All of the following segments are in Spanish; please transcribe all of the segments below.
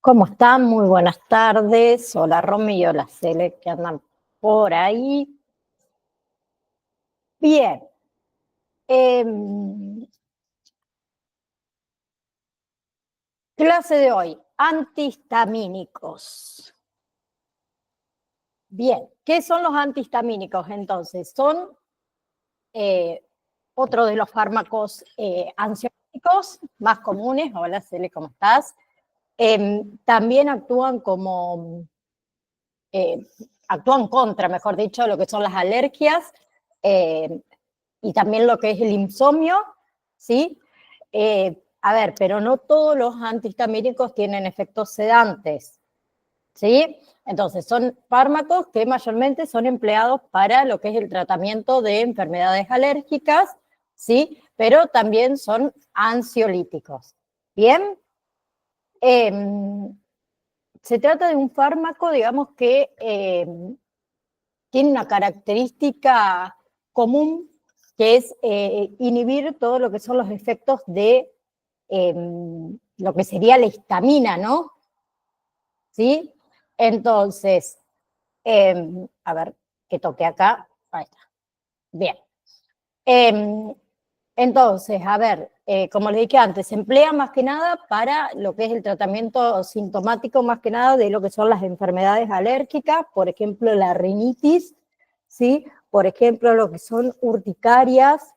¿Cómo están? Muy buenas tardes. Hola Romy y hola Cele, que andan por ahí. Bien. Clase de hoy, antihistamínicos. Bien, ¿qué son los antihistamínicos entonces? Son otro de los fármacos ansiolíticos más comunes. Hola Cele, ¿cómo estás? También actúan como... actúan contra, mejor dicho, lo que son las alergias y también lo que es el insomnio, ¿sí? A ver, pero no todos los antihistamínicos tienen efectos sedantes, ¿sí? Entonces, son fármacos que mayormente son empleados para lo que es el tratamiento de enfermedades alérgicas, ¿sí? Pero también son ansiolíticos. ¿Bien? Se trata de un fármaco, digamos, que tiene una característica común, que es inhibir todo lo que son los efectos de lo que sería la histamina, ¿no? ¿Sí? Entonces, a ver, que toque acá. Ahí está. Bien. Entonces, a ver, como les dije antes, se emplea más que nada para lo que es el tratamiento sintomático, más que nada de lo que son las enfermedades alérgicas, por ejemplo, la rinitis, ¿sí? Por ejemplo, lo que son urticarias,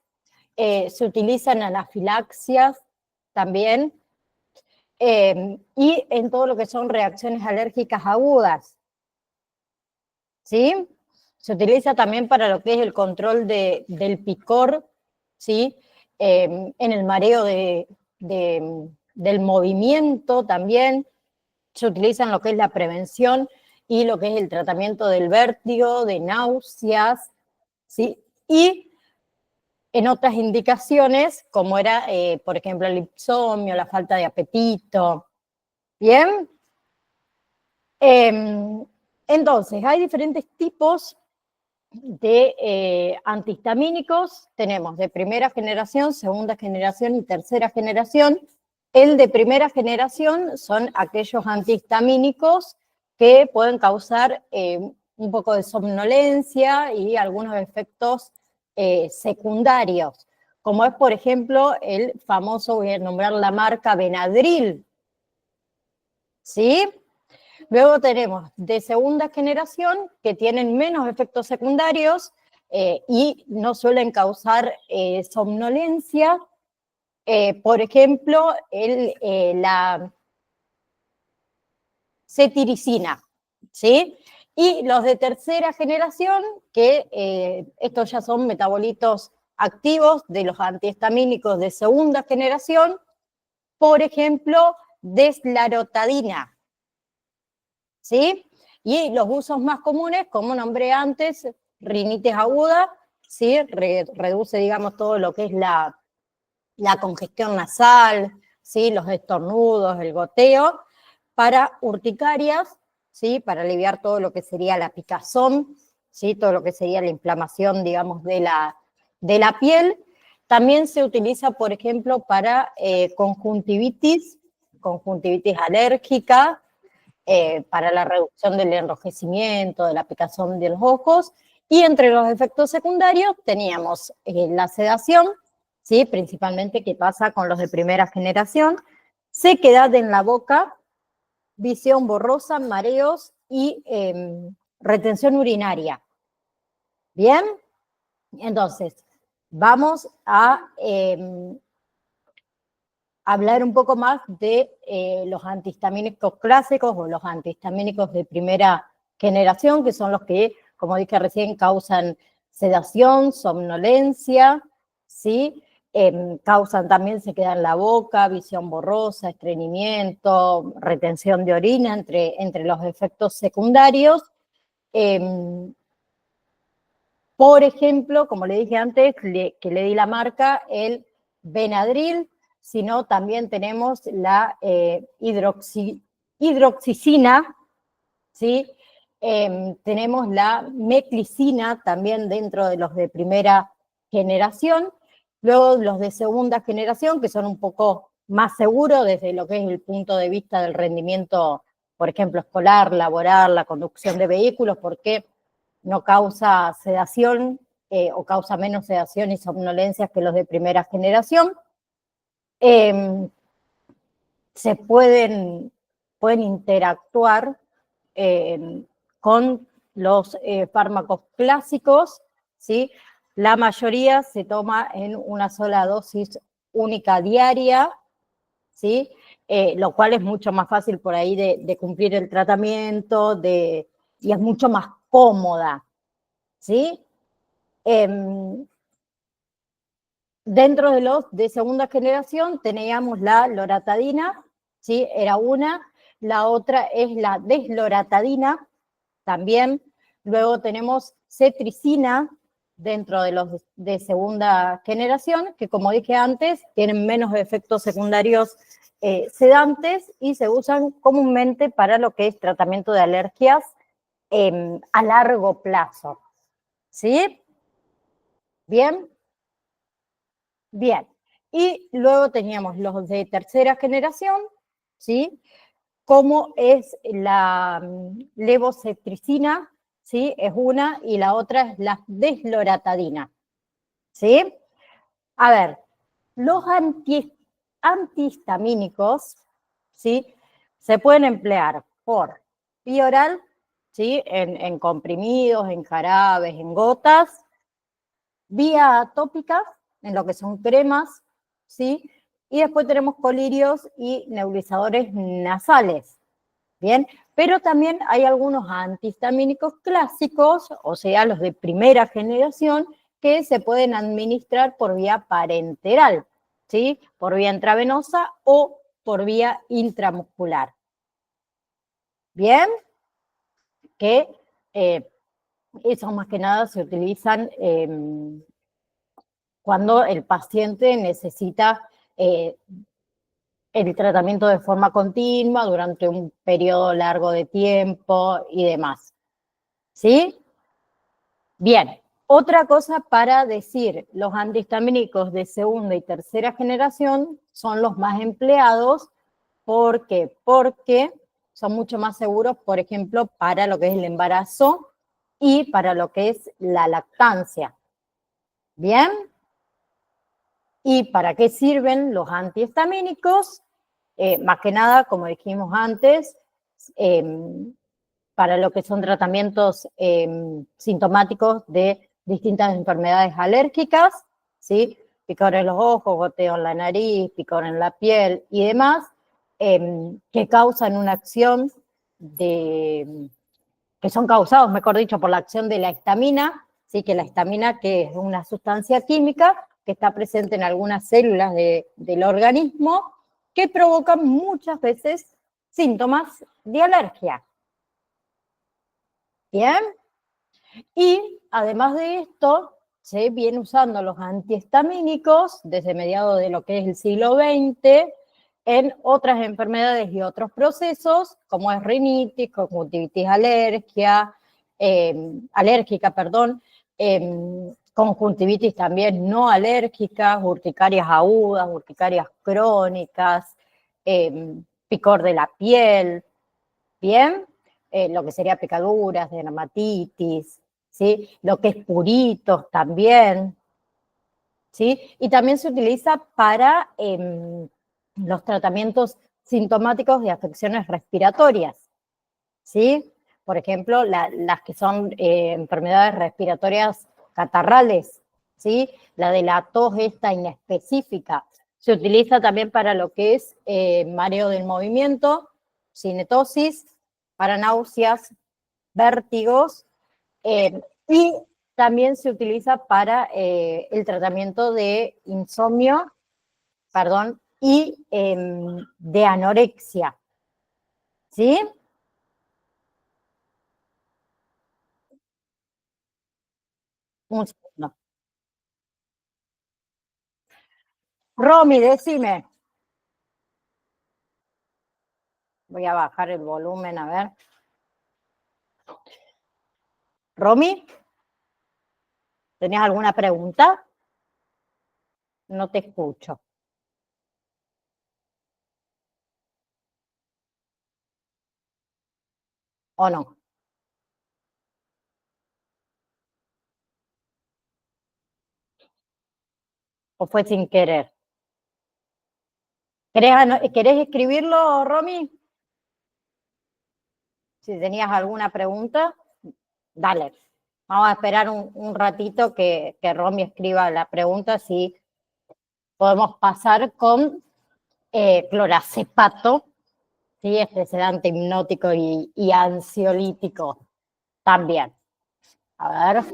se utilizan anafilaxias también, y en todo lo que son reacciones alérgicas agudas, ¿sí? Se utiliza también para lo que es el control del picor, ¿sí? En el mareo del movimiento también. Se utiliza en lo que es la prevención y lo que es el tratamiento del vértigo, de náuseas, ¿sí? Y en otras indicaciones, como era, por ejemplo, el insomnio, la falta de apetito. ¿Bien? Entonces, hay diferentes tipos de antihistamínicos. Tenemos de primera generación, segunda generación y tercera generación. El de primera generación son aquellos antihistamínicos que pueden causar un poco de somnolencia y algunos efectos secundarios, como es, por ejemplo, el famoso, voy a nombrar la marca Benadryl, ¿sí? Luego tenemos de segunda generación que tienen menos efectos secundarios y no suelen causar somnolencia. Por ejemplo, la cetiricina, ¿sí? Y los de tercera generación, que estos ya son metabolitos activos de los antihistamínicos de segunda generación, por ejemplo, deslarotadina, ¿sí? Y los usos más comunes, como nombré antes, rinitis aguda, ¿sí? Reduce, digamos, todo lo que es la congestión nasal, ¿sí? Los estornudos, el goteo, para urticarias, ¿sí? Para aliviar todo lo que sería la picazón, ¿sí? Todo lo que sería la inflamación, digamos, de la piel. También se utiliza, por ejemplo, para conjuntivitis alérgica, para la reducción del enrojecimiento, de la picazón de los ojos, y entre los efectos secundarios teníamos la sedación, ¿sí? Principalmente que pasa con los de primera generación, sequedad en la boca, visión borrosa, mareos y retención urinaria. ¿Bien? Entonces, vamos a hablar un poco más de los antihistamínicos clásicos o los antihistamínicos de primera generación, que son los que, como dije recién, causan sedación, somnolencia, ¿sí? Causan también sequedad en la boca, visión borrosa, estreñimiento, retención de orina, entre los efectos secundarios. Por ejemplo, como le dije antes, que le di la marca, el Benadryl, sino también tenemos la hidroxicina, ¿sí? Tenemos la meclicina también dentro de los de primera generación. Luego los de segunda generación, que son un poco más seguro desde lo que es el punto de vista del rendimiento, por ejemplo, escolar, laboral, la conducción de vehículos, porque no causa sedación o causa menos sedación y somnolencias que los de primera generación. Se pueden interactuar con los fármacos clásicos, ¿sí? La mayoría se toma en una sola dosis única diaria, ¿sí? Lo cual es mucho más fácil por ahí de cumplir el tratamiento y es mucho más cómoda, ¿sí? Dentro de los de segunda generación teníamos la loratadina, ¿sí? Era una. La otra es la desloratadina, también. Luego tenemos cetricina dentro de los de segunda generación, que como dije antes, tienen menos efectos secundarios sedantes y se usan comúnmente para lo que es tratamiento de alergias a largo plazo. ¿Sí? ¿Bien? Bien. Y luego teníamos los de tercera generación, ¿sí? Como es la levocetricina, ¿sí? Es una, y la otra es la desloratadina, ¿sí? A ver, los antihistamínicos, ¿sí? Se pueden emplear por vía oral, ¿sí? En comprimidos, en jarabes, en gotas, vía tópica, en lo que son cremas, ¿sí? Y después tenemos colirios y nebulizadores nasales, ¿bien? Pero también hay algunos antihistamínicos clásicos, o sea, los de primera generación, que se pueden administrar por vía parenteral, ¿sí? Por vía intravenosa o por vía intramuscular. ¿Bien? Que esos más que nada se utilizan cuando el paciente necesita el tratamiento de forma continua durante un periodo largo de tiempo y demás. ¿Sí? Bien, otra cosa para decir, los antihistamínicos de segunda y tercera generación son los más empleados. ¿Por qué? Porque son mucho más seguros, por ejemplo, para lo que es el embarazo y para lo que es la lactancia. ¿Bien? ¿Y para qué sirven los antihistamínicos? Más que nada, como dijimos antes, eh, para lo que son tratamientos sintomáticos de distintas enfermedades alérgicas, ¿sí? Picor en los ojos, goteo en la nariz, picor en la piel y demás, que causan una acción que son causados, mejor dicho, por la acción de la histamina, ¿sí? Que la histamina, que es una sustancia química que está presente en algunas células del organismo, que provocan muchas veces síntomas de alergia. ¿Bien? Y además de esto, se viene usando los antihistamínicos desde mediados de lo que es el siglo XX en otras enfermedades y otros procesos, como es rinitis, conjuntivitis alérgica, conjuntivitis también no alérgicas, urticarias agudas, urticarias crónicas, picor de la piel, ¿bien? Lo que sería picaduras, dermatitis, ¿sí? Lo que es puritos también, ¿sí? Y también se utiliza para los tratamientos sintomáticos de afecciones respiratorias, ¿sí? Por ejemplo, las que son enfermedades respiratorias catarrales, ¿sí? La de la tos esta inespecífica. Se utiliza también para lo que es mareo del movimiento, cinetosis, para náuseas, vértigos, y también se utiliza para el tratamiento de insomnio, perdón, y de anorexia, ¿sí? Un segundo. Romy, decime. Voy a bajar el volumen, a ver. Romy, ¿tenías alguna pregunta? No te escucho. ¿o no? ¿O fue sin querer? ¿Querés escribirlo, Romy? Si tenías alguna pregunta, dale. Vamos a esperar un ratito que Romy escriba la pregunta, si podemos pasar con clorazepato, ¿sí? Este sedante hipnótico y ansiolítico también. A ver.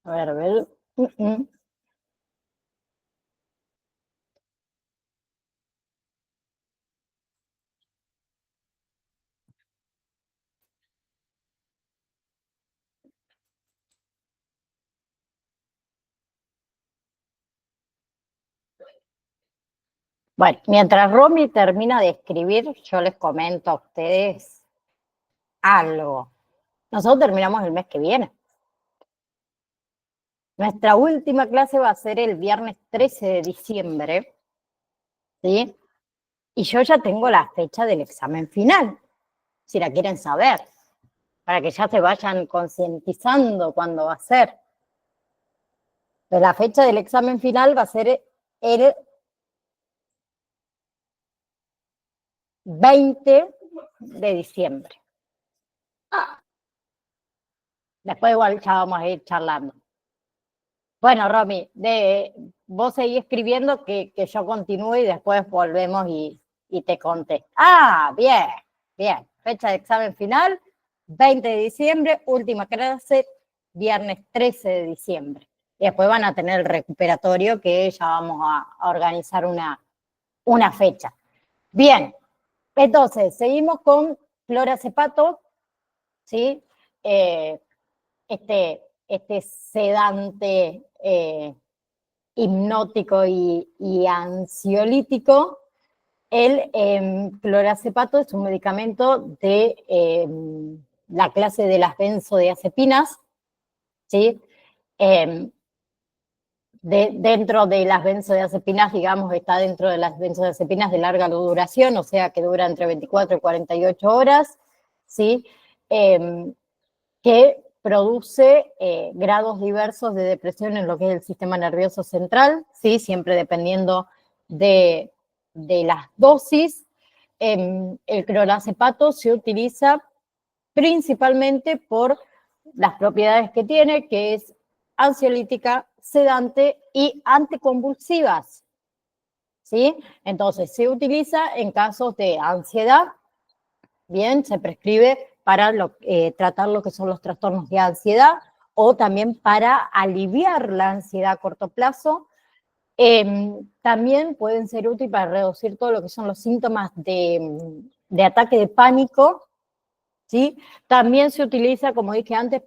A ver. Bueno, mientras Romy termina de escribir, yo les comento a ustedes algo. Nosotros terminamos el mes que viene. Nuestra última clase va a ser el viernes 13 de diciembre, ¿sí? Y yo ya tengo la fecha del examen final, si la quieren saber, para que ya se vayan concientizando cuándo va a ser. Pero la fecha del examen final va a ser el 20 de diciembre. Después igual ya vamos a ir charlando. Bueno, Romy, vos seguís escribiendo que yo continúe y después volvemos y te contesto. Ah, bien, bien. Fecha de examen final, 20 de diciembre, última clase, viernes 13 de diciembre. Y después van a tener el recuperatorio, que ya vamos a organizar una fecha. Bien, entonces, seguimos con clorazepato, ¿sí? Este sedante hipnótico y ansiolítico. El clorazepato es un medicamento de la clase de las benzodiazepinas, ¿sí? Dentro de las benzodiazepinas, digamos, está dentro de las benzodiazepinas de larga duración, o sea, que dura entre 24 y 48 horas, ¿sí? Que produce grados diversos de depresión en lo que es el sistema nervioso central, ¿sí? Siempre dependiendo de las dosis. El clorazepato se utiliza principalmente por las propiedades que tiene, que es ansiolítica, sedante y anticonvulsivas, ¿sí? Entonces, se utiliza en casos de ansiedad, bien, se prescribe para tratar lo que son los trastornos de ansiedad o también para aliviar la ansiedad a corto plazo. También pueden ser útiles para reducir todo lo que son los síntomas de ataque de pánico, ¿sí? También se utiliza, como dije antes,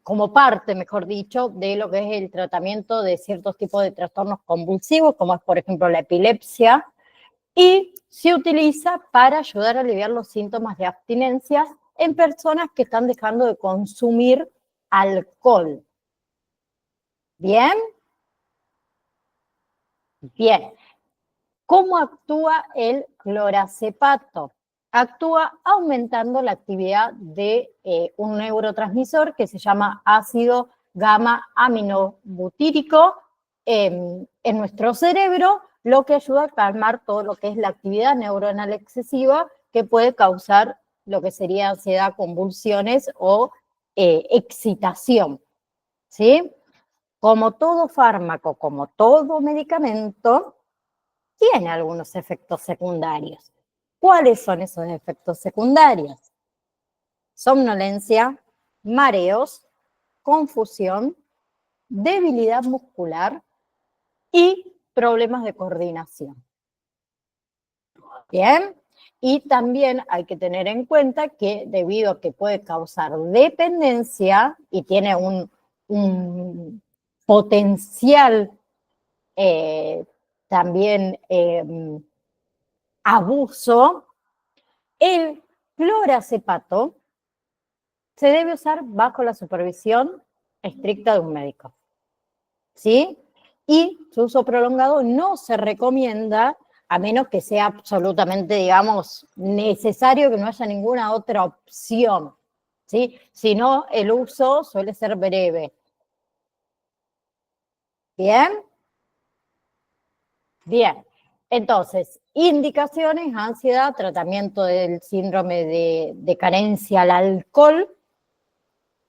como parte, mejor dicho, de lo que es el tratamiento de ciertos tipos de trastornos convulsivos, como es, por ejemplo, la epilepsia, y se utiliza para ayudar a aliviar los síntomas de abstinencia en personas que están dejando de consumir alcohol. ¿Bien? Bien. ¿Cómo actúa el clorazepato? Actúa aumentando la actividad de un neurotransmisor que se llama ácido gamma aminobutírico en nuestro cerebro, lo que ayuda a calmar todo lo que es la actividad neuronal excesiva que puede causar lo que sería ansiedad, convulsiones o excitación, ¿sí? Como todo fármaco, como todo medicamento, tiene algunos efectos secundarios. ¿Cuáles son esos efectos secundarios? Somnolencia, mareos, confusión, debilidad muscular y problemas de coordinación. Bien, y también hay que tener en cuenta que debido a que puede causar dependencia y tiene un potencial también abuso, el clorazepato se debe usar bajo la supervisión estricta de un médico, ¿sí? y su uso prolongado no se recomienda a menos que sea absolutamente, digamos, necesario, que no haya ninguna otra opción, ¿sí? Si no, el uso suele ser breve. ¿Bien? Bien. Entonces, indicaciones, ansiedad, tratamiento del síndrome de carencia al alcohol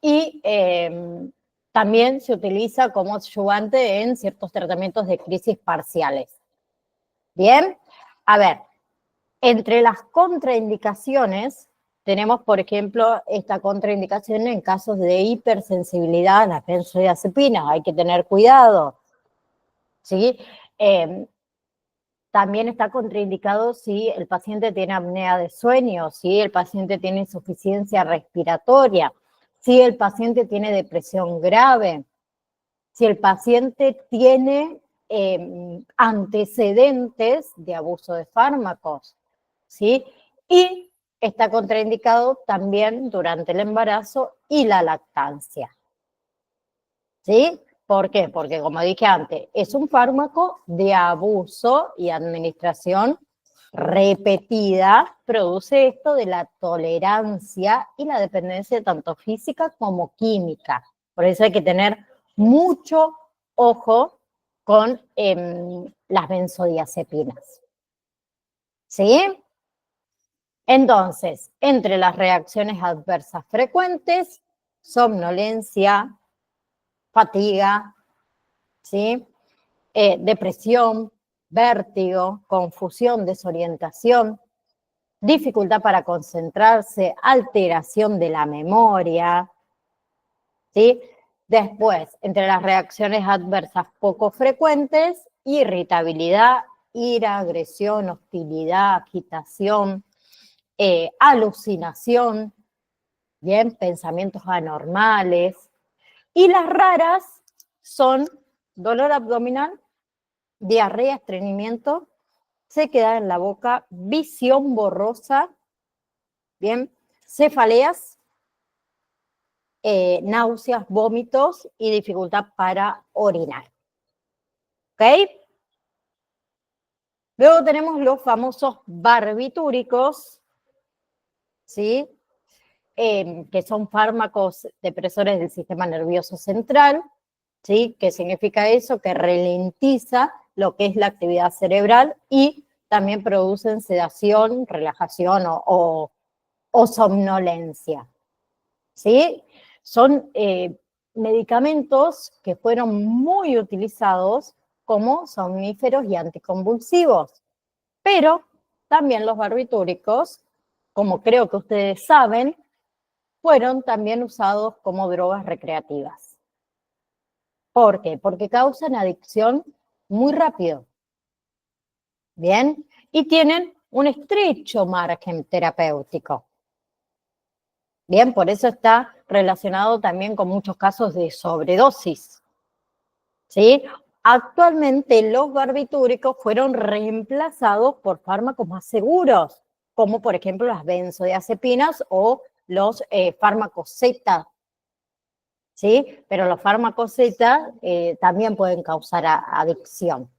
y también se utiliza como adyuvante en ciertos tratamientos de crisis parciales. Bien, a ver, entre las contraindicaciones tenemos, por ejemplo, esta contraindicación en casos de hipersensibilidad a las benzodiazepinas, hay que tener cuidado, ¿sí? También está contraindicado si el paciente tiene apnea de sueño, si el paciente tiene insuficiencia respiratoria, si el paciente tiene depresión grave, si el paciente tiene antecedentes de abuso de fármacos, ¿sí? Y está contraindicado también durante el embarazo y la lactancia, ¿sí? ¿Por qué? Porque, como dije antes, es un fármaco de abuso y administración repetida, produce esto de la tolerancia y la dependencia tanto física como química. Por eso hay que tener mucho ojo con las benzodiazepinas. ¿Sí? Entonces, entre las reacciones adversas frecuentes, somnolencia, fatiga, ¿sí? Depresión, vértigo, confusión, desorientación, dificultad para concentrarse, alteración de la memoria, ¿sí? Después, entre las reacciones adversas poco frecuentes, irritabilidad, ira, agresión, hostilidad, agitación, alucinación, bien, pensamientos anormales. Y las raras son dolor abdominal, diarrea, estreñimiento, sequedad en la boca, visión borrosa, bien, cefaleas, náuseas, vómitos y dificultad para orinar. ¿Ok? Luego tenemos los famosos barbitúricos, ¿sí? Que son fármacos depresores del sistema nervioso central, ¿sí? ¿Qué significa eso? Que ralentiza lo que es la actividad cerebral y también producen sedación, relajación o somnolencia, ¿sí? Son medicamentos que fueron muy utilizados como somníferos y anticonvulsivos, pero también los barbitúricos, como creo que ustedes saben, fueron también usados como drogas recreativas. ¿Por qué? Porque causan adicción muy rápido, ¿bien? Y tienen un estrecho margen terapéutico. Bien, por eso está relacionado también con muchos casos de sobredosis, ¿sí? Actualmente los barbitúricos fueron reemplazados por fármacos más seguros, como por ejemplo las benzodiazepinas o los fármacos Z, ¿sí? Pero los fármacos Z también pueden causar adicción.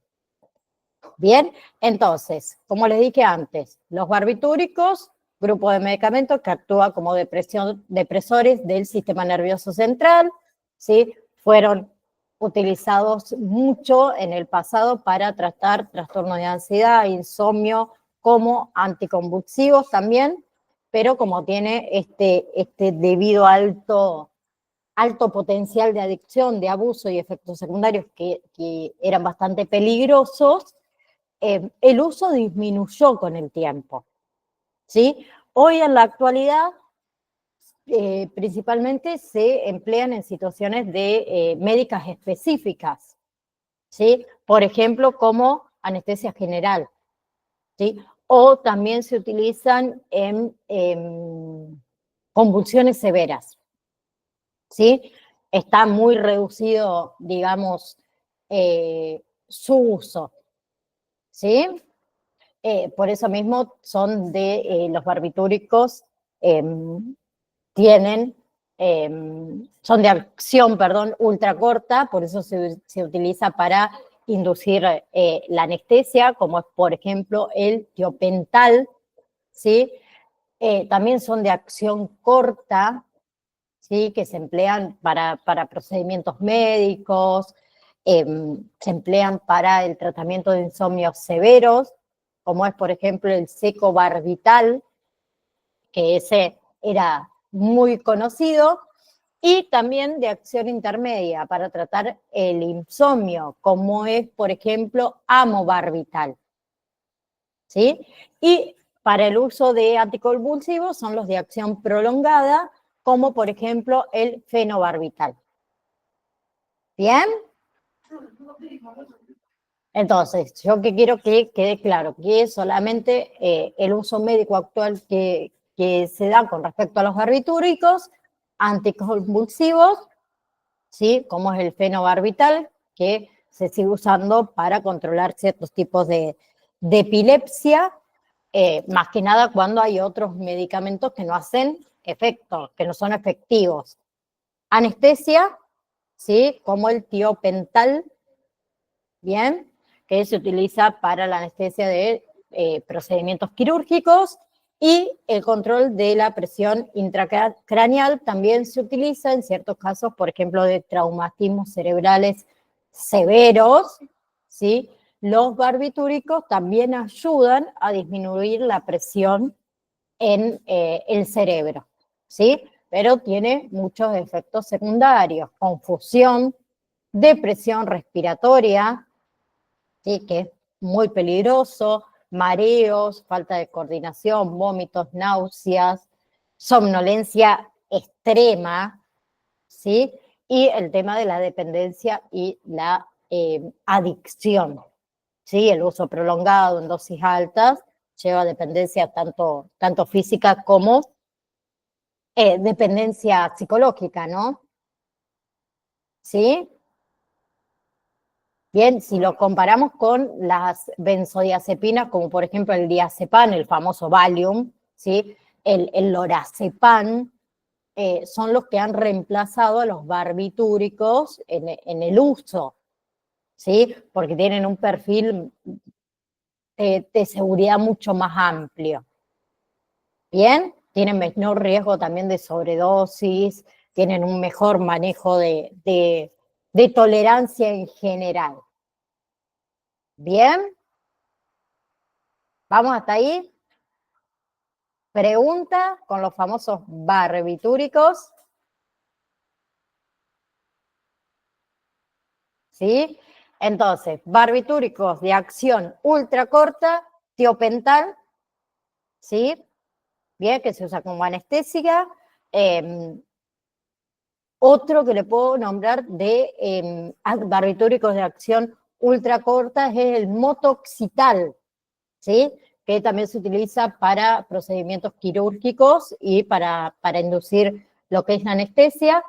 Bien, entonces, como les dije antes, los barbitúricos, grupo de medicamentos que actúa como depresores del sistema nervioso central, ¿sí? Fueron utilizados mucho en el pasado para tratar trastornos de ansiedad, insomnio, como anticonvulsivos también, pero como tiene este debido alto potencial de adicción, de abuso y efectos secundarios que eran bastante peligrosos, el uso disminuyó con el tiempo, ¿sí? Hoy en la actualidad principalmente se emplean en situaciones de médicas específicas, ¿sí? Por ejemplo, como anestesia general, ¿sí? O también se utilizan en convulsiones severas, ¿sí? Está muy reducido, digamos, su uso, ¿sí? Por eso mismo son de los barbitúricos, tienen, son de acción, perdón, ultracorta, por eso se utiliza para inducir la anestesia, como es, por ejemplo, el tiopental, ¿sí? También son de acción corta, ¿sí? Que se emplean para procedimientos médicos, se emplean para el tratamiento de insomnios severos, como es, por ejemplo, el secobarbital, que ese era muy conocido, y también de acción intermedia para tratar el insomnio, como es, por ejemplo, amobarbital, ¿sí? Y para el uso de anticonvulsivos son los de acción prolongada, como por ejemplo el fenobarbital. ¿Bien? Entonces, yo que quiero que quede claro que solamente el uso médico actual que se da con respecto a los barbitúricos, anticonvulsivos, ¿sí? Como es el fenobarbital, que se sigue usando para controlar ciertos tipos de epilepsia, más que nada cuando hay otros medicamentos que no hacen efecto, que no son efectivos. Anestesia, ¿sí? Como el tiopental, ¿bien? Que se utiliza para la anestesia de procedimientos quirúrgicos, y el control de la presión intracraneal también se utiliza en ciertos casos, por ejemplo, de traumatismos cerebrales severos, ¿sí? Los barbitúricos también ayudan a disminuir la presión en el cerebro, ¿sí? Pero tiene muchos efectos secundarios, confusión, depresión respiratoria, ¿sí? Que es muy peligroso, mareos, falta de coordinación, vómitos, náuseas, somnolencia extrema, ¿sí? Y el tema de la dependencia y la adicción, ¿sí? El uso prolongado en dosis altas lleva a dependencia tanto física como dependencia psicológica, ¿no? ¿Sí? Bien, si lo comparamos con las benzodiazepinas, como por ejemplo el diazepam, el famoso Valium, ¿sí? El lorazepam, son los que han reemplazado a los barbitúricos en el uso, ¿sí? Porque tienen un perfil de seguridad mucho más amplio. Bien, tienen menor riesgo también de sobredosis, tienen un mejor manejo de tolerancia en general. Bien, ¿vamos hasta ahí? Pregunta con los famosos barbitúricos, ¿sí? Entonces, barbitúricos de acción ultracorta, tiopental, ¿sí? Bien, que se usa como anestésica. Otro que le puedo nombrar de barbitúricos de acción ultracorta es el motoxital, ¿sí? Que también se utiliza para procedimientos quirúrgicos y para inducir lo que es la anestesia.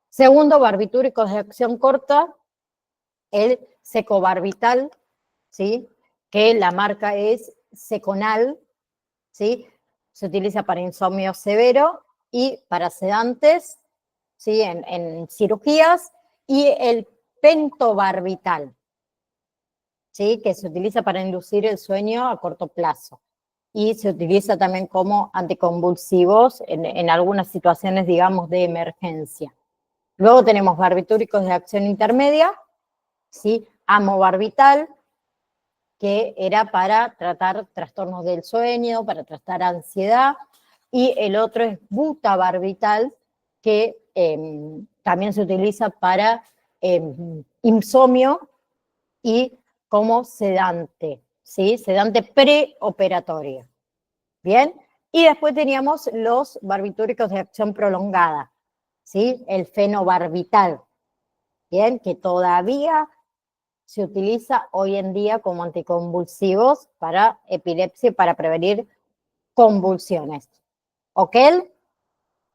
Segundo, barbitúricos de acción corta, el secobarbital, ¿sí? Que la marca es Seconal, ¿sí? Se utiliza para insomnio severo y para sedantes, ¿sí? En cirugías, y el pentobarbital, ¿sí? Que se utiliza para inducir el sueño a corto plazo. Y se utiliza también como anticonvulsivos en algunas situaciones, digamos, de emergencia. Luego tenemos barbitúricos de acción intermedia, ¿sí? Amobarbital, que era para tratar trastornos del sueño, para tratar ansiedad, y el otro es butabarbital, que también se utiliza para insomnio y como sedante, ¿sí? Sedante preoperatorio. Bien, y después teníamos los barbitúricos de acción prolongada, ¿sí? El fenobarbital, bien, que todavía se utiliza hoy en día como anticonvulsivos para epilepsia y para prevenir convulsiones. ¿Ok?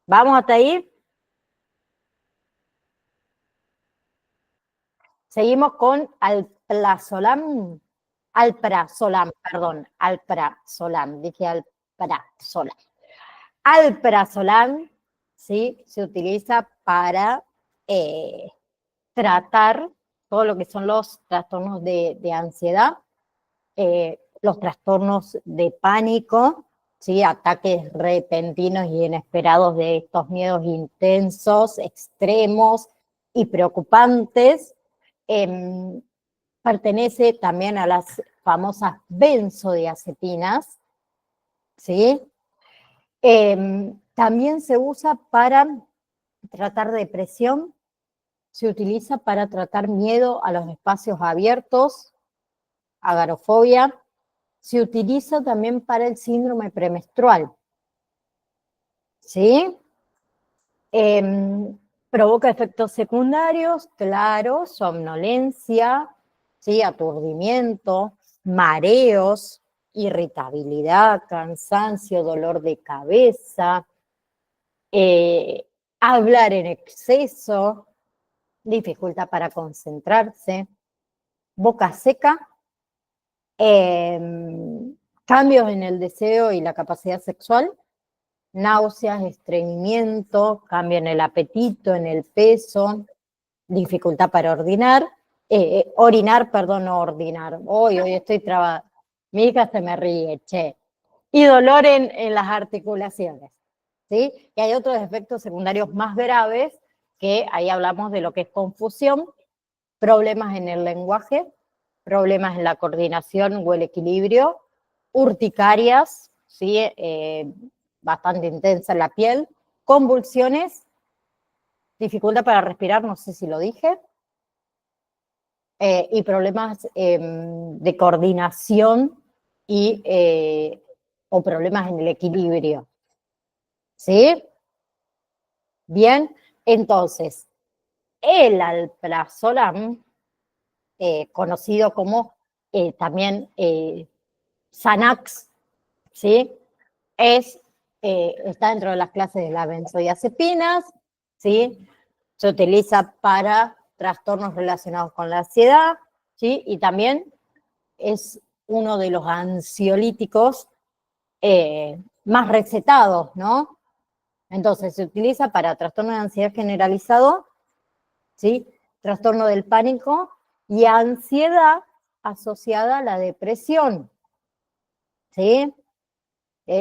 ¿Vamos hasta ahí? Seguimos con alprazolam, alprazolam, dije alprazolam. Alprazolam, ¿sí? Se utiliza para tratar todo lo que son los trastornos de ansiedad, los trastornos de pánico, ¿sí? Ataques repentinos y inesperados de estos miedos intensos, extremos y preocupantes. Pertenece también a las famosas benzodiazepinas, ¿sí? También se usa para tratar depresión, se utiliza para tratar miedo a los espacios abiertos, agorafobia, se utiliza también para el síndrome premenstrual, ¿sí? Provoca efectos secundarios, claro, somnolencia, ¿sí? Aturdimiento, mareos, irritabilidad, cansancio, dolor de cabeza, hablar en exceso, dificultad para concentrarse, boca seca, cambios en el deseo y la capacidad sexual, náuseas, estreñimiento, cambio en el apetito, en el peso, dificultad para orinar, perdón, no ordinar. Hoy estoy trabada. Mi hija se me ríe, che. Y dolor en las articulaciones, ¿sí? Y hay otros efectos secundarios más graves, que ahí hablamos de lo que es confusión, problemas en el lenguaje, problemas en la coordinación o el equilibrio, urticarias, ¿sí? Bastante intensa en la piel, convulsiones, dificultad para respirar, no sé si lo dije, y problemas de coordinación o problemas en el equilibrio. ¿Sí? Bien, entonces, el alprazolam, conocido como también Xanax, ¿sí? Está dentro de las clases de las benzodiazepinas, ¿sí? Se utiliza para trastornos relacionados con la ansiedad, ¿sí? Y también es uno de los ansiolíticos más recetados, ¿no? Entonces se utiliza para trastorno de ansiedad generalizado, ¿sí? Trastorno del pánico y ansiedad asociada a la depresión, ¿sí?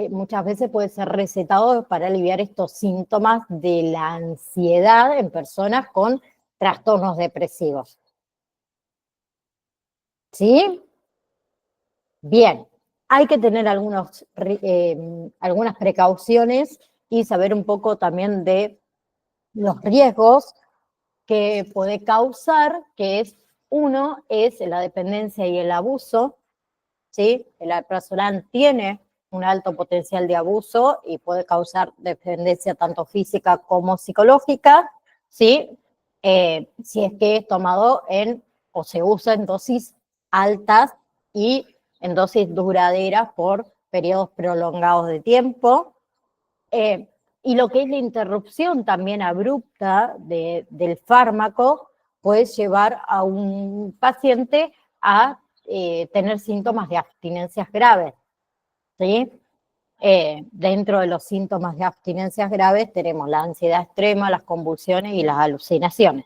Muchas veces puede ser recetado para aliviar estos síntomas de la ansiedad en personas con trastornos depresivos. ¿Sí? Bien, hay que tener algunas precauciones y saber un poco también de los riesgos que puede causar, que uno es la dependencia y el abuso, ¿sí? El alprazolam tiene un alto potencial de abuso y puede causar dependencia tanto física como psicológica, ¿sí? Si es que es tomado o se usa en dosis altas y en dosis duraderas por periodos prolongados de tiempo. Y lo que es la interrupción también abrupta del fármaco puede llevar a un paciente a tener síntomas de abstinencias graves, ¿sí? Dentro de los síntomas de abstinencias graves tenemos la ansiedad extrema, las convulsiones y las alucinaciones,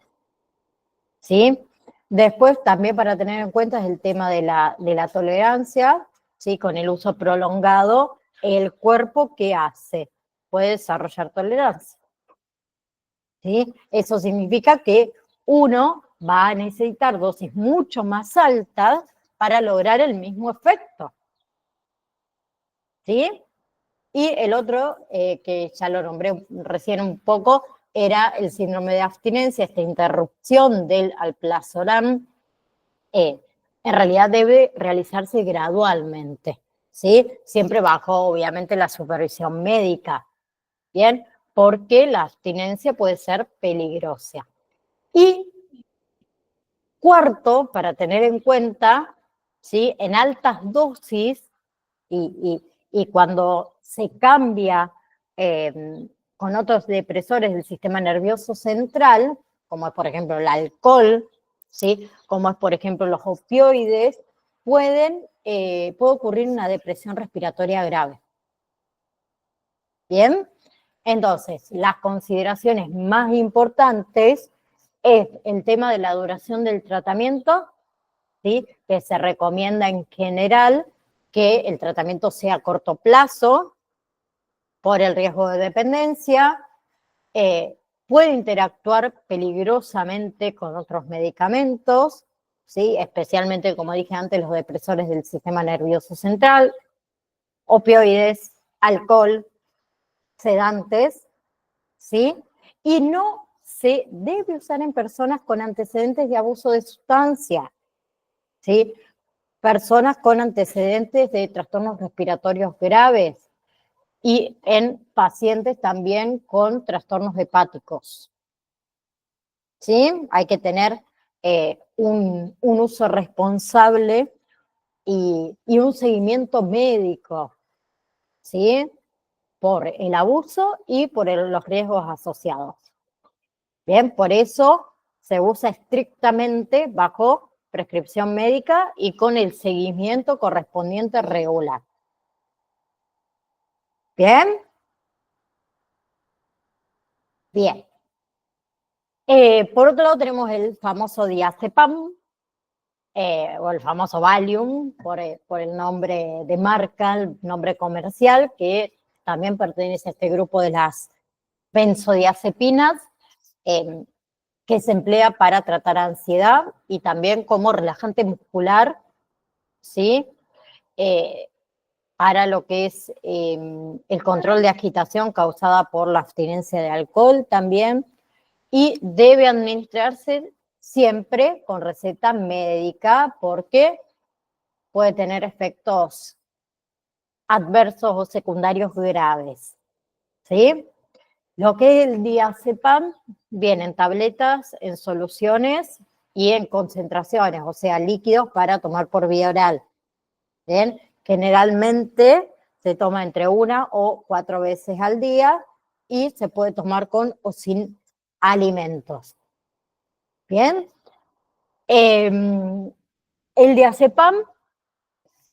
¿sí? Después también para tener en cuenta es el tema de la tolerancia, ¿sí? Con el uso prolongado, el cuerpo, ¿qué hace? Puede desarrollar tolerancia, ¿sí? Eso significa que uno va a necesitar dosis mucho más altas para lograr el mismo efecto, ¿sí? Y el otro, que ya lo nombré recién un poco, era el síndrome de abstinencia, esta interrupción del alprazolam, en realidad debe realizarse gradualmente, ¿sí? Siempre bajo, obviamente, la supervisión médica, ¿bien? Porque la abstinencia puede ser peligrosa. Y cuarto, para tener en cuenta, ¿sí? En altas dosis y cuando se cambia con otros depresores del sistema nervioso central, como es por ejemplo el alcohol, ¿sí? Como es por ejemplo los opioides, puede ocurrir una depresión respiratoria grave. ¿Bien? Entonces, las consideraciones más importantes es el tema de la duración del tratamiento, ¿sí? Que se recomienda en general que el tratamiento sea a corto plazo por el riesgo de dependencia, puede interactuar peligrosamente con otros medicamentos, ¿sí? Especialmente, como dije antes, los depresores del sistema nervioso central, opioides, alcohol, sedantes, ¿sí? Y no se debe usar en personas con antecedentes de abuso de sustancia, ¿sí? Personas con antecedentes de trastornos respiratorios graves y en pacientes también con trastornos hepáticos, ¿sí? Hay que tener un uso responsable y un seguimiento médico, ¿sí? Por el abuso y por los riesgos asociados. Bien, por eso se usa estrictamente bajo prescripción médica y con el seguimiento correspondiente regular. ¿Bien? Bien. Por otro lado tenemos el famoso diazepam, o el famoso Valium, por el nombre de marca, el nombre comercial, que también pertenece a este grupo de las benzodiazepinas, que se emplea para tratar ansiedad y también como relajante muscular, ¿sí? Para lo que es el control de agitación causada por la abstinencia de alcohol también, y debe administrarse siempre con receta médica porque puede tener efectos adversos o secundarios graves, ¿sí? Lo que es el diazepam viene en tabletas, en soluciones y en concentraciones, o sea, líquidos para tomar por vía oral. ¿Bien? Generalmente se toma entre 1 o 4 veces al día y se puede tomar con o sin alimentos. ¿Bien? El diazepam,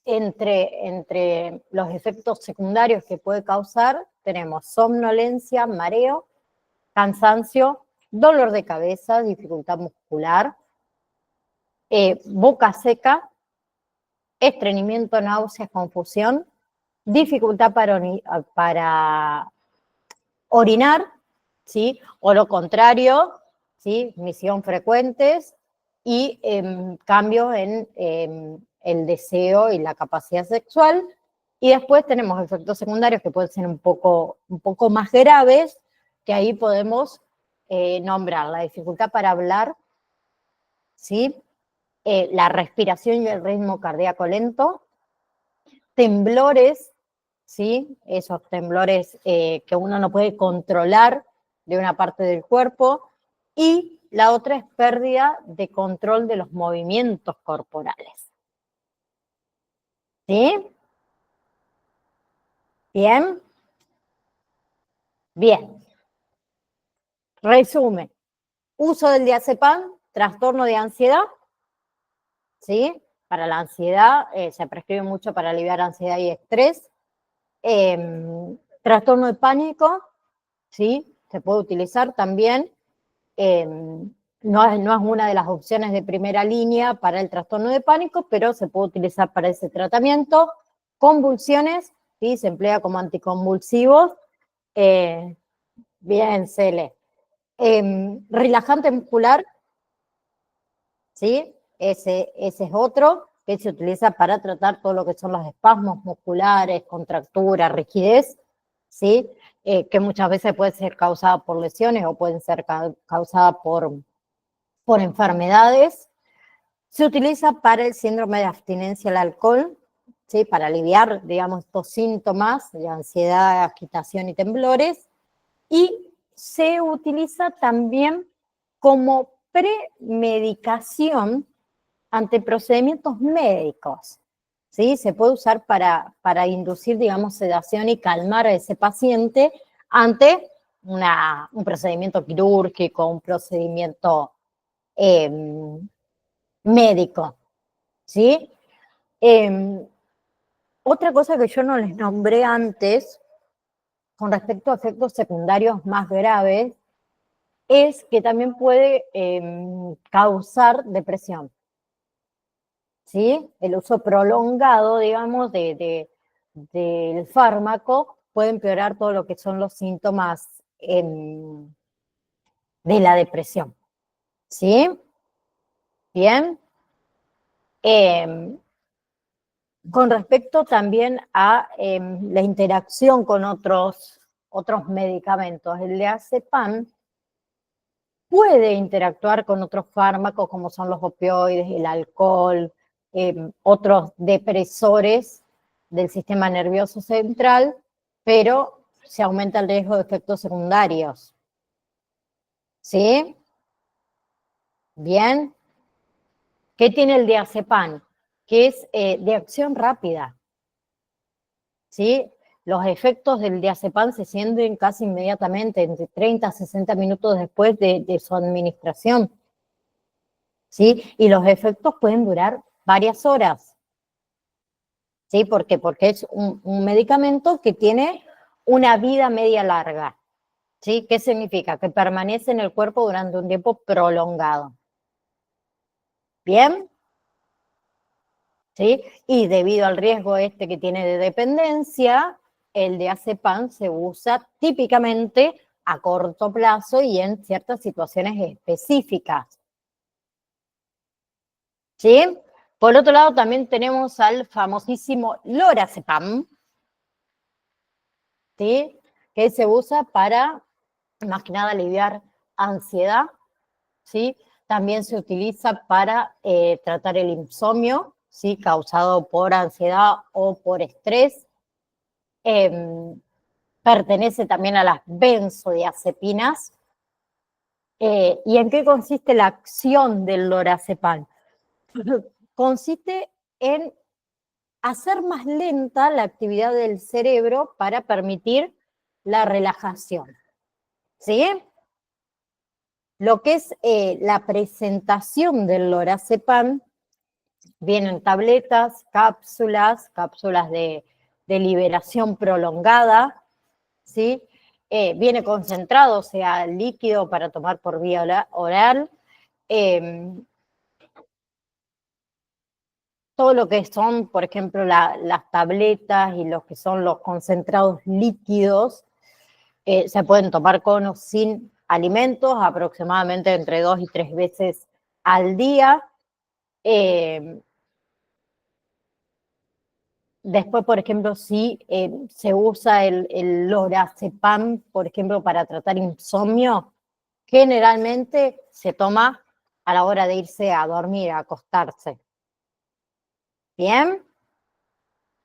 entre los efectos secundarios que puede causar, tenemos somnolencia, mareo, cansancio, dolor de cabeza, dificultad muscular, boca seca, estreñimiento, náuseas, confusión, dificultad para orinar, ¿sí? O lo contrario, ¿sí? Misión frecuentes y cambios en el deseo y la capacidad sexual. Y después tenemos efectos secundarios que pueden ser un poco más graves, que ahí podemos nombrar la dificultad para hablar, ¿sí? La respiración y el ritmo cardíaco lento, temblores, ¿sí? Esos temblores que uno no puede controlar de una parte del cuerpo, y la otra es pérdida de control de los movimientos corporales. ¿Sí? ¿Bien? Bien. Resumen. Uso del diazepam, trastorno de ansiedad, ¿sí? Para la ansiedad, se prescribe mucho para aliviar ansiedad y estrés. Trastorno de pánico, ¿sí? Se puede utilizar también. No es una de las opciones de primera línea para el trastorno de pánico, pero se puede utilizar para ese tratamiento. Convulsiones, ¿sí? Se emplea como anticonvulsivos. Bien, Cele. Relajante muscular, ¿sí? Ese es otro que se utiliza para tratar todo lo que son los espasmos musculares, contractura, rigidez, ¿sí? Que muchas veces puede ser causada por lesiones o pueden ser causada por enfermedades. Se utiliza para el síndrome de abstinencia al alcohol, ¿sí? Para aliviar, digamos, estos síntomas de ansiedad, agitación y temblores. Y se utiliza también como premedicación ante procedimientos médicos, ¿sí? Se puede usar para inducir, digamos, sedación y calmar a ese paciente ante un procedimiento quirúrgico, un procedimiento médico, ¿sí? Otra cosa que yo no les nombré antes, con respecto a efectos secundarios más graves, es que también puede causar depresión. ¿Sí? El uso prolongado, digamos, del fármaco puede empeorar todo lo que son los síntomas de la depresión. ¿Sí? Bien. Con respecto también a la interacción con otros medicamentos, el diazepam puede interactuar con otros fármacos como son los opioides, el alcohol, otros depresores del sistema nervioso central, pero se aumenta el riesgo de efectos secundarios. ¿Sí? Bien. ¿Qué tiene el diazepam? Que es de acción rápida. ¿Sí? Los efectos del diazepam se sienten casi inmediatamente, entre 30 a 60 minutos después de su administración. ¿Sí? Y los efectos pueden durar varias horas. ¿Sí? ¿Por qué? Porque es un medicamento que tiene una vida media larga. ¿Sí? ¿Qué significa? Que permanece en el cuerpo durante un tiempo prolongado. ¿Bien? ¿Sí? Y debido al riesgo este que tiene de dependencia, el diazepam se usa típicamente a corto plazo y en ciertas situaciones específicas. ¿Sí? Por otro lado, también tenemos al famosísimo lorazepam, ¿sí? Que se usa para, más que nada, aliviar ansiedad, ¿sí? También se utiliza para tratar el insomnio, ¿sí? Causado por ansiedad o por estrés. Pertenece también a las benzodiazepinas. ¿Y en qué consiste la acción del lorazepam? Consiste en hacer más lenta la actividad del cerebro para permitir la relajación. ¿Sí? Lo que es la presentación del lorazepam, vienen tabletas, cápsulas de liberación prolongada, ¿sí? Viene concentrado, o sea, líquido para tomar por vía oral. Todo lo que son, por ejemplo, las tabletas y lo que son los concentrados líquidos, se pueden tomar con o sin alimentos, aproximadamente entre 2 y 3 veces al día. Después, por ejemplo, si se usa el lorazepam, por ejemplo, para tratar insomnio, generalmente se toma a la hora de irse a dormir, a acostarse. ¿Bien?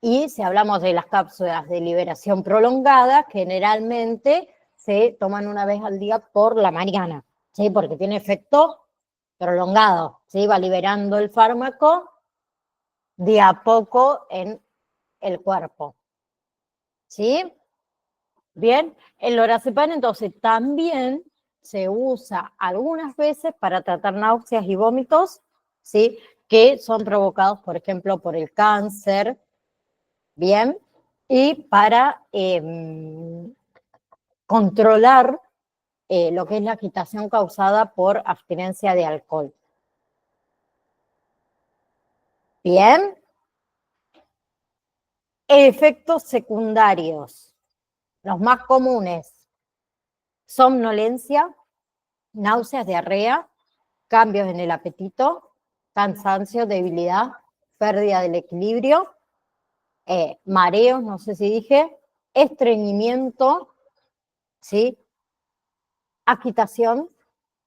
Y si hablamos de las cápsulas de liberación prolongada, generalmente se toman una vez al día por la mañana, ¿sí? Porque tiene efecto prolongado, ¿sí? Va liberando el fármaco de a poco en el cuerpo, ¿sí? Bien, el lorazepam entonces también se usa algunas veces para tratar náuseas y vómitos, ¿sí? Que son provocados, por ejemplo, por el cáncer, ¿bien? Y para controlar lo que es la agitación causada por abstinencia de alcohol. Bien. Efectos secundarios. Los más comunes: somnolencia, náuseas, diarrea, cambios en el apetito, cansancio, debilidad, pérdida del equilibrio, mareos, no sé si dije, estreñimiento, ¿sí? Agitación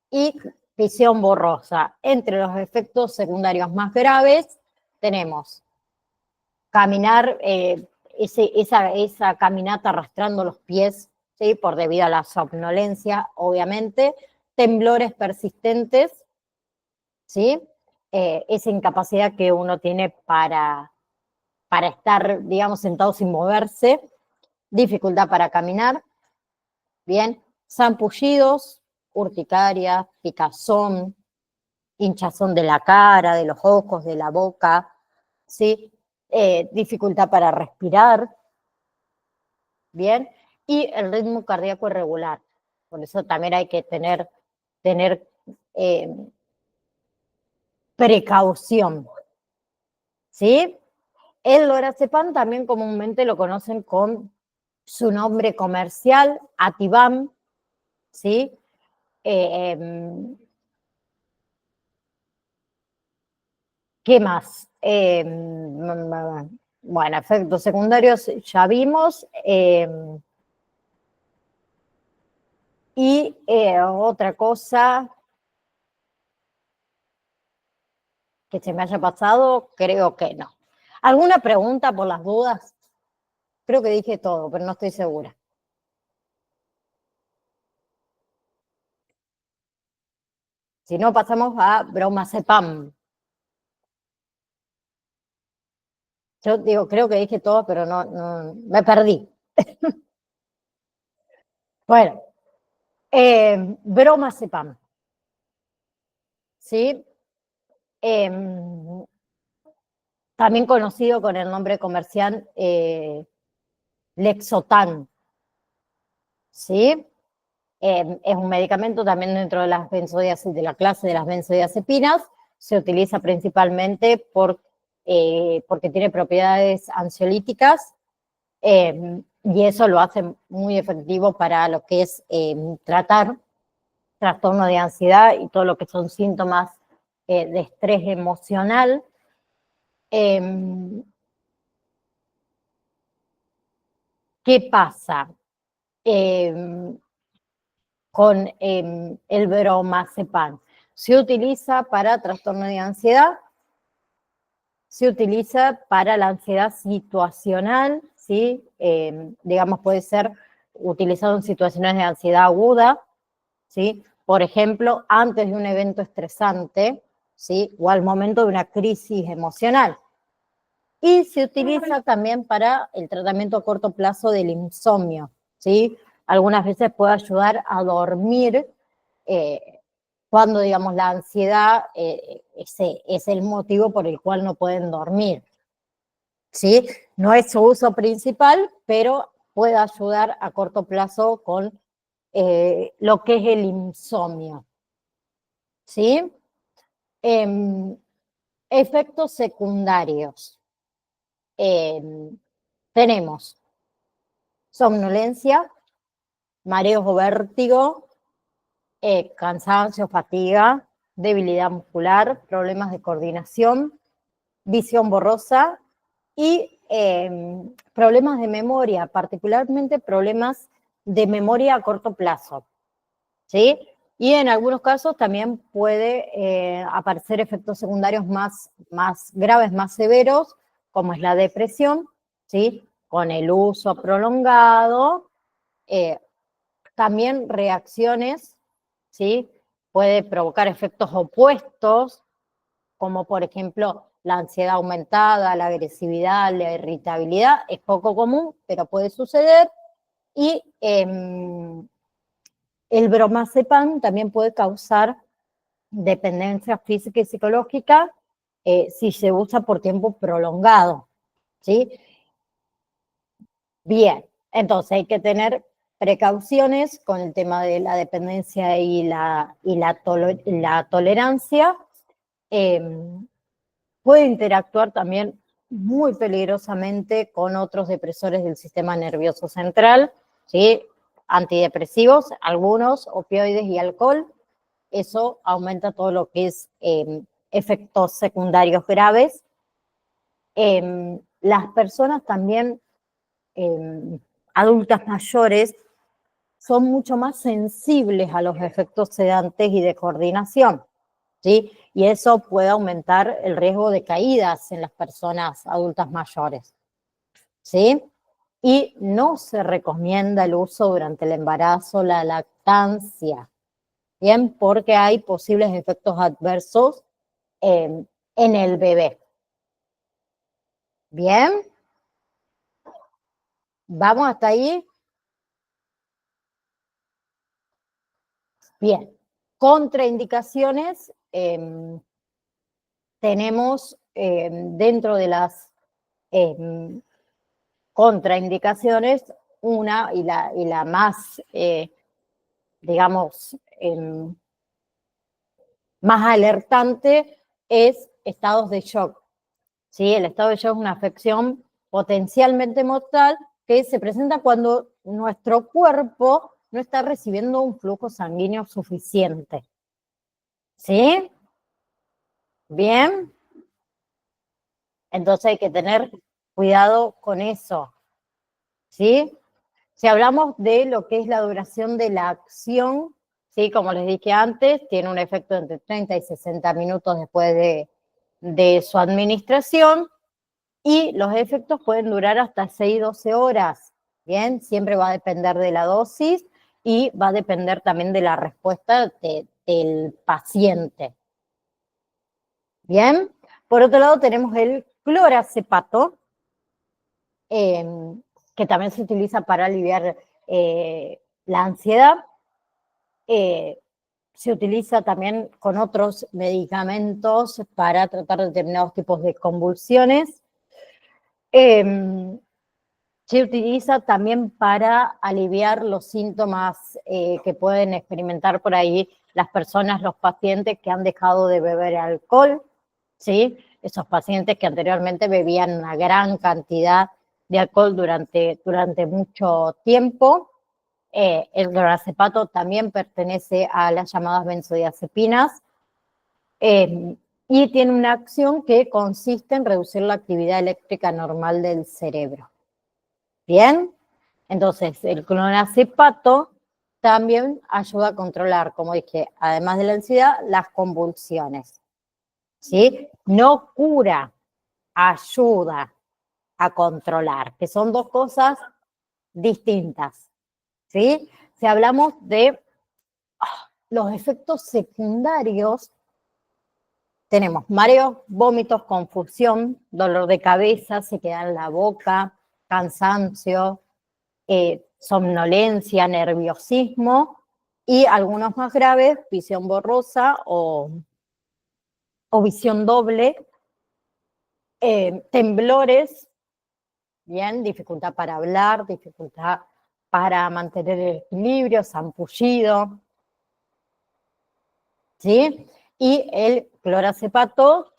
y visión borrosa. Entre los efectos secundarios más graves tenemos caminar, esa caminata arrastrando los pies, ¿sí? Por debido a la somnolencia, obviamente, temblores persistentes, ¿sí? Esa incapacidad que uno tiene para estar, digamos, sentado sin moverse, dificultad para caminar, bien, sarpullidos, urticaria, picazón, hinchazón de la cara, de los ojos, de la boca, ¿sí? Dificultad para respirar, bien, y el ritmo cardíaco irregular. Por eso también hay que tener tener precaución, ¿sí? El lorazepam también comúnmente lo conocen con su nombre comercial, Ativan, ¿sí? ¿Qué más? Bueno, efectos secundarios ya vimos. Y otra cosa que se me haya pasado, creo que no. ¿Alguna pregunta por las dudas? Creo que dije todo, pero no estoy segura. Si no, pasamos a bromazepam. Yo digo, creo que dije todo, pero no me perdí. Bueno, bromazepam, ¿sí? También conocido con el nombre comercial Lexotan, ¿sí? Es un medicamento también dentro de las de la clase de las benzodiazepinas. Se utiliza principalmente porque tiene propiedades ansiolíticas y eso lo hace muy efectivo para lo que es tratar trastorno de ansiedad y todo lo que son síntomas de estrés emocional. ¿Qué pasa con el bromazepam? Se utiliza para trastorno de ansiedad, se utiliza para la ansiedad situacional, ¿sí? Digamos, puede ser utilizado en situaciones de ansiedad aguda, ¿sí? Por ejemplo, antes de un evento estresante, ¿sí? O al momento de una crisis emocional. Y se utiliza también para el tratamiento a corto plazo del insomnio, ¿sí? Algunas veces puede ayudar a dormir cuando, digamos, la ansiedad es el motivo por el cual no pueden dormir, ¿sí? No es su uso principal, pero puede ayudar a corto plazo con lo que es el insomnio, ¿sí? Efectos secundarios. Tenemos somnolencia, mareos o vértigo, cansancio, fatiga, debilidad muscular, problemas de coordinación, visión borrosa y problemas de memoria, particularmente problemas de memoria a corto plazo, ¿sí? Y en algunos casos también puede aparecer efectos secundarios más graves, más severos, como es la depresión, ¿sí? Con el uso prolongado, también reacciones, ¿sí? Puede provocar efectos opuestos, como por ejemplo la ansiedad aumentada, la agresividad, la irritabilidad. Es poco común, pero puede suceder. Y el bromazepam también puede causar dependencia física y psicológica si se usa por tiempo prolongado, ¿sí? Bien, entonces hay que tener precauciones con el tema de la dependencia y la tolerancia. Eh, puede interactuar también muy peligrosamente con otros depresores del sistema nervioso central, ¿sí? Antidepresivos, algunos, opioides y alcohol. Eso aumenta todo lo que es efectos secundarios graves. Las personas también adultas mayores son mucho más sensibles a los efectos sedantes y de coordinación, ¿sí? Y eso puede aumentar el riesgo de caídas en las personas adultas mayores, ¿sí? Y no se recomienda el uso durante el embarazo, la lactancia, ¿bien? Porque hay posibles efectos adversos en el bebé. ¿Bien? ¿Vamos hasta ahí? Bien. Contraindicaciones, tenemos dentro de las contraindicaciones una y la más, digamos, más alertante es estados de shock. ¿Sí? El estado de shock es una afección potencialmente mortal que se presenta cuando nuestro cuerpo no está recibiendo un flujo sanguíneo suficiente. ¿Sí? Bien. Entonces hay que tener cuidado con eso. ¿Sí? Si hablamos de lo que es la duración de la acción, ¿sí? Como les dije antes, tiene un efecto entre 30 y 60 minutos después de su administración y los efectos pueden durar hasta 6-12 horas. Bien, siempre va a depender de la dosis y va a depender también de la respuesta del paciente. Bien, por otro lado tenemos el clorazepato, que también se utiliza para aliviar la ansiedad. Se utiliza también con otros medicamentos para tratar determinados tipos de convulsiones. Se utiliza también para aliviar los síntomas que pueden experimentar por ahí las personas, los pacientes que han dejado de beber alcohol, ¿sí? Esos pacientes que anteriormente bebían una gran cantidad de alcohol durante mucho tiempo. El clorazepato también pertenece a las llamadas benzodiazepinas y tiene una acción que consiste en reducir la actividad eléctrica normal del cerebro. Bien, entonces el clorazepato también ayuda a controlar, como dije, además de la ansiedad, las convulsiones. ¿Sí? No cura, ayuda a controlar, que son dos cosas distintas. ¿Sí? Si hablamos de los efectos secundarios, tenemos mareos, vómitos, confusión, dolor de cabeza, se queda en la boca, cansancio, somnolencia, nerviosismo y algunos más graves, visión borrosa o visión doble, temblores, bien, dificultad para hablar, dificultad para mantener el equilibrio, zampullido, ¿sí? Y el clorazepato,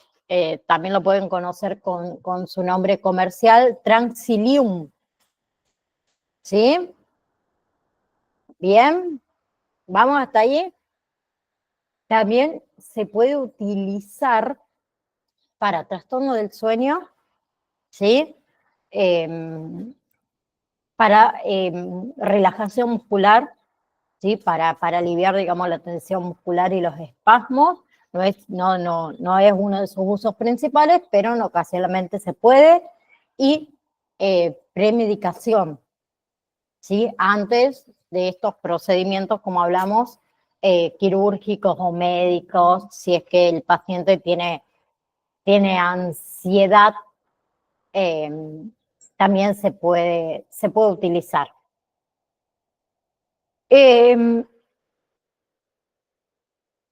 también lo pueden conocer con su nombre comercial, Transilium, ¿sí? Bien, vamos hasta ahí. También se puede utilizar para trastorno del sueño, ¿sí? Para relajación muscular, ¿sí? Para aliviar, digamos, la tensión muscular y los espasmos. No es uno de sus usos principales, pero ocasionalmente se puede. Y premedicación, ¿sí? Antes de estos procedimientos, como hablamos, quirúrgicos o médicos, si es que el paciente tiene ansiedad, también se puede utilizar.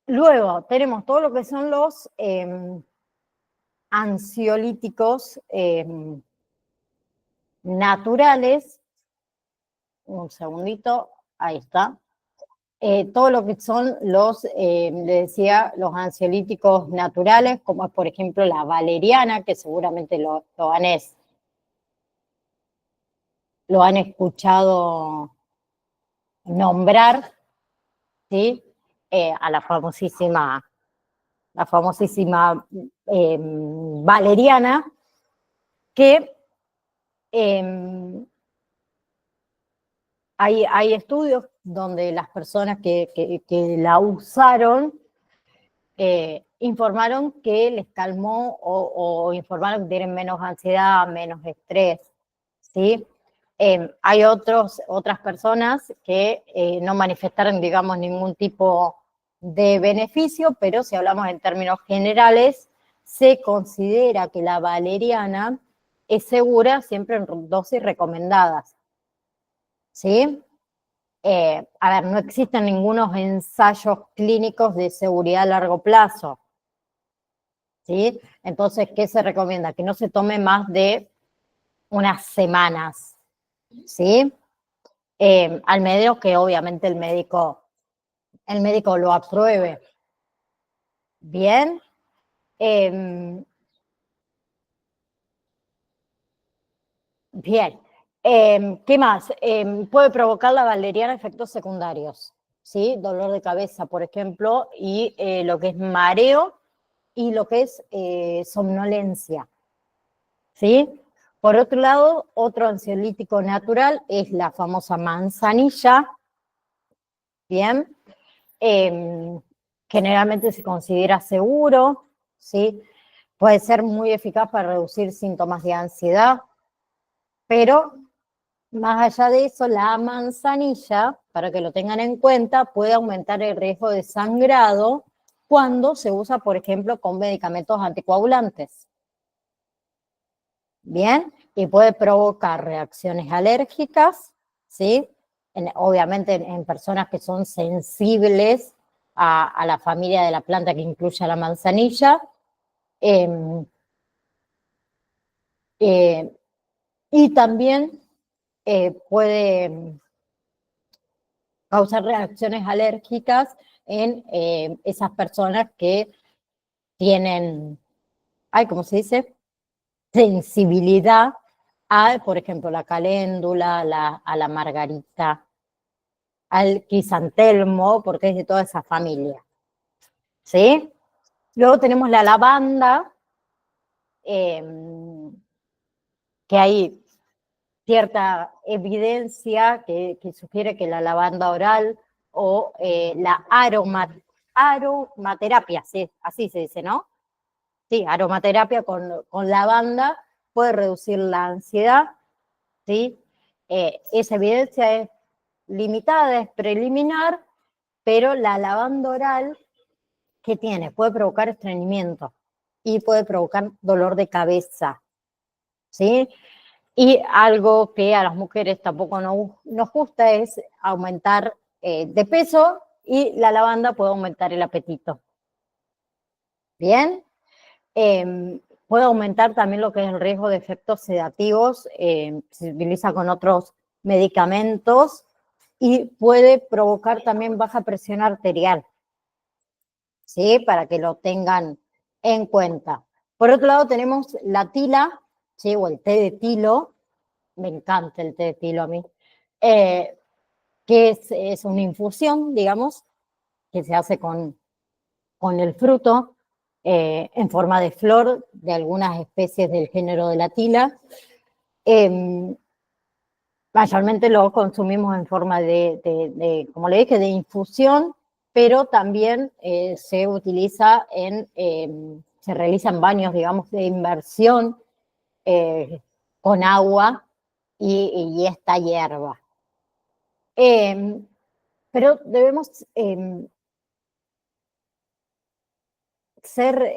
Luego tenemos todo lo que son los ansiolíticos naturales. Un segundito, ahí está. Todo lo que son los, le decía, los ansiolíticos naturales, como es por ejemplo la valeriana, que seguramente lo han escuchado nombrar, ¿sí? A la famosísima valeriana, que hay estudios donde las personas que la usaron informaron que les calmó o informaron que tienen menos ansiedad, menos estrés, ¿sí? Hay otras personas que no manifestaron, digamos, ningún tipo de beneficio, pero si hablamos en términos generales, se considera que la valeriana es segura siempre en dosis recomendadas, ¿sí? A ver, no existen ningunos ensayos clínicos de seguridad a largo plazo, ¿sí? Entonces, ¿qué se recomienda? Que no se tome más de unas semanas, ¿sí? Al medio que obviamente el médico lo apruebe. Bien. Bien. ¿Qué más? Puede provocar la valeriana efectos secundarios, ¿sí? Dolor de cabeza, por ejemplo, y lo que es mareo y lo que es somnolencia, ¿sí? Por otro lado, otro ansiolítico natural es la famosa manzanilla, ¿bien? Generalmente se considera seguro, ¿sí? Puede ser muy eficaz para reducir síntomas de ansiedad, pero más allá de eso, la manzanilla, para que lo tengan en cuenta, puede aumentar el riesgo de sangrado cuando se usa, por ejemplo, con medicamentos anticoagulantes. Bien, y puede provocar reacciones alérgicas, ¿sí? Obviamente en personas que son sensibles a la familia de la planta que incluye la manzanilla. Eh, eh, y también puede causar reacciones alérgicas en esas personas que tienen, ay, ¿cómo se dice? Sensibilidad a, por ejemplo, la caléndula, a la margarita, al crisantelmo, porque es de toda esa familia, ¿sí? Luego tenemos la lavanda, eh, que hay cierta evidencia que sugiere que la lavanda oral o la aromaterapia, ¿sí? Así se dice, ¿no? Sí, aromaterapia con lavanda puede reducir la ansiedad, ¿sí? Esa evidencia es limitada, es preliminar, pero la lavanda oral, ¿qué tiene? Puede provocar estreñimiento y puede provocar dolor de cabeza, ¿sí? Y algo que a las mujeres tampoco nos gusta es aumentar de peso y la lavanda puede aumentar el apetito. Bien. Puede aumentar también lo que es el riesgo de efectos sedativos, se utiliza con otros medicamentos y puede provocar también baja presión arterial, ¿sí? Para que lo tengan en cuenta. Por otro lado tenemos la tila, ¿sí? O el té de tilo, me encanta el té de tilo a mí, eh, que es una infusión, digamos, que se hace con el fruto en forma de flor de algunas especies del género de la tila. Eh, Mayormente lo consumimos en forma como le dije, de infusión, pero también se utiliza se realizan baños, digamos, de inmersión con agua y esta hierba. Pero debemos ser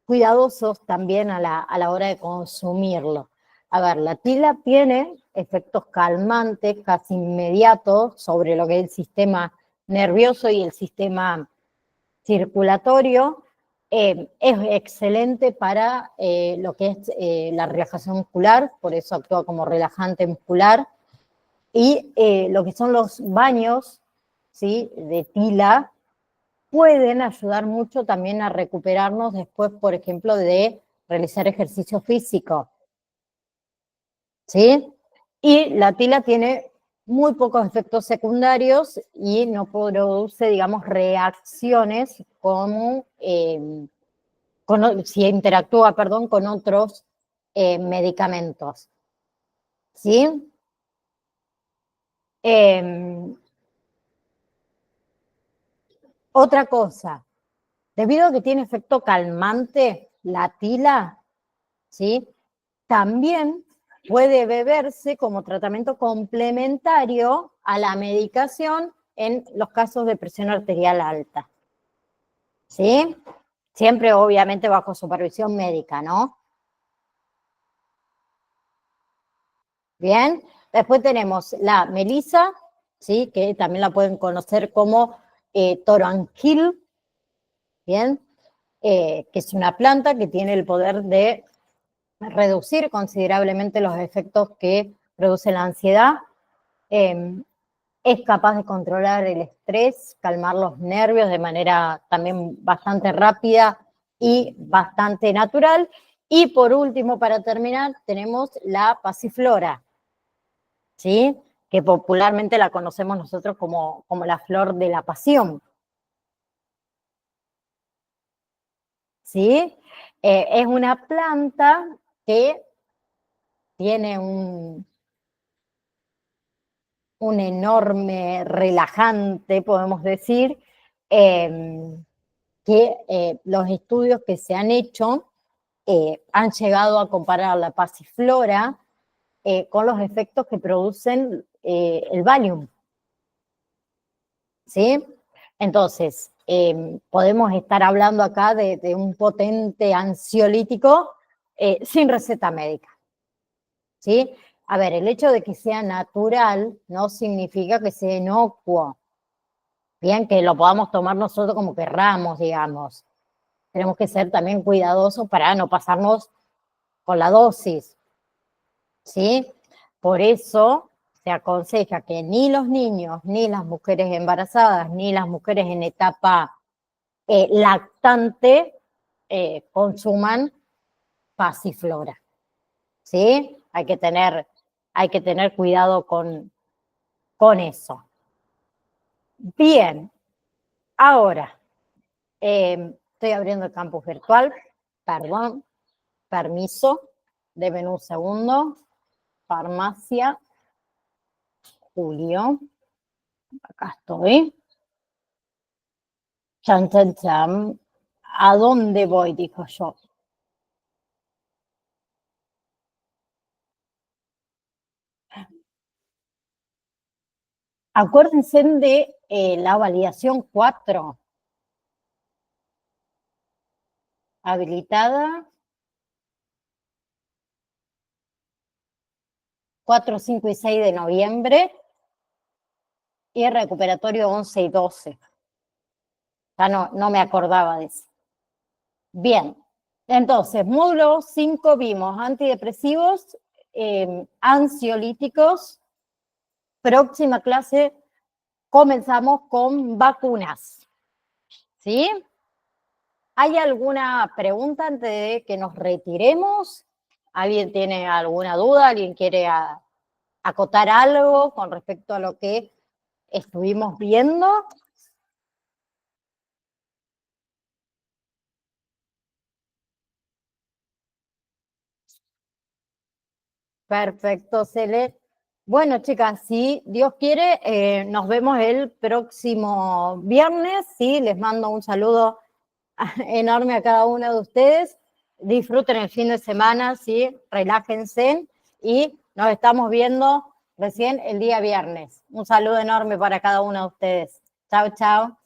cuidadosos también a la hora de consumirlo. A ver, la tila tiene efectos calmantes casi inmediatos sobre lo que es el sistema nervioso y el sistema circulatorio. Es excelente para lo que es la relajación muscular, por eso actúa como relajante muscular. Y lo que son los baños, ¿sí? De tila pueden ayudar mucho también a recuperarnos después, por ejemplo, de realizar ejercicio físico, ¿sí? Y la tila tiene muy pocos efectos secundarios y no produce, digamos, reacciones como si interactúa, perdón, con otros medicamentos, ¿sí? Eh, Otra cosa, debido a que tiene efecto calmante, la tila, ¿sí? También puede beberse como tratamiento complementario a la medicación en los casos de presión arterial alta, ¿sí? Siempre, obviamente, bajo supervisión médica, ¿no? Bien. Después tenemos la melisa, ¿sí? Que también la pueden conocer como toronjil, ¿bien? Que es una planta que tiene el poder de reducir considerablemente los efectos que produce la ansiedad. es capaz de controlar el estrés, calmar los nervios de manera también bastante rápida y bastante natural. Y por último, para terminar, tenemos la pasiflora, ¿sí? Que popularmente la conocemos nosotros como la flor de la pasión, ¿sí? Es una planta que tiene un enorme relajante, podemos decir, que los estudios que se han hecho han llegado a comparar la pasiflora con los efectos que producen el Valium, ¿sí? Entonces, podemos estar hablando acá de un potente ansiolítico sin receta médica, ¿sí? A ver, el hecho de que sea natural no significa que sea inocuo, bien, que lo podamos tomar nosotros como querramos, digamos. Tenemos que ser también cuidadosos para no pasarnos con la dosis, ¿sí? Por eso se aconseja que ni los niños, ni las mujeres embarazadas, ni las mujeres en etapa lactante consuman pasiflora, ¿sí? Hay que tener cuidado con eso. Bien, ahora estoy abriendo el campus virtual, perdón, permiso, deben un segundo, farmacia, Julio, acá estoy. Chan, chan, chan. ¿A dónde voy? Dijo yo. Acuérdense de la validación 4, habilitada 4, 5 y 6 de noviembre y recuperatorio 11 y 12. Ya no me acordaba de eso. Bien, entonces, módulo 5 vimos antidepresivos, ansiolíticos. Próxima clase comenzamos con vacunas, ¿sí? ¿Hay alguna pregunta antes de que nos retiremos? ¿Alguien tiene alguna duda? ¿Alguien quiere acotar algo con respecto a lo que estuvimos viendo? Perfecto, Cele. Bueno, chicas, si Dios quiere, nos vemos el próximo viernes. Sí, les mando un saludo enorme a cada uno de ustedes. Disfruten el fin de semana, sí, relájense y nos estamos viendo recién el día viernes. Un saludo enorme para cada uno de ustedes. Chao, chao.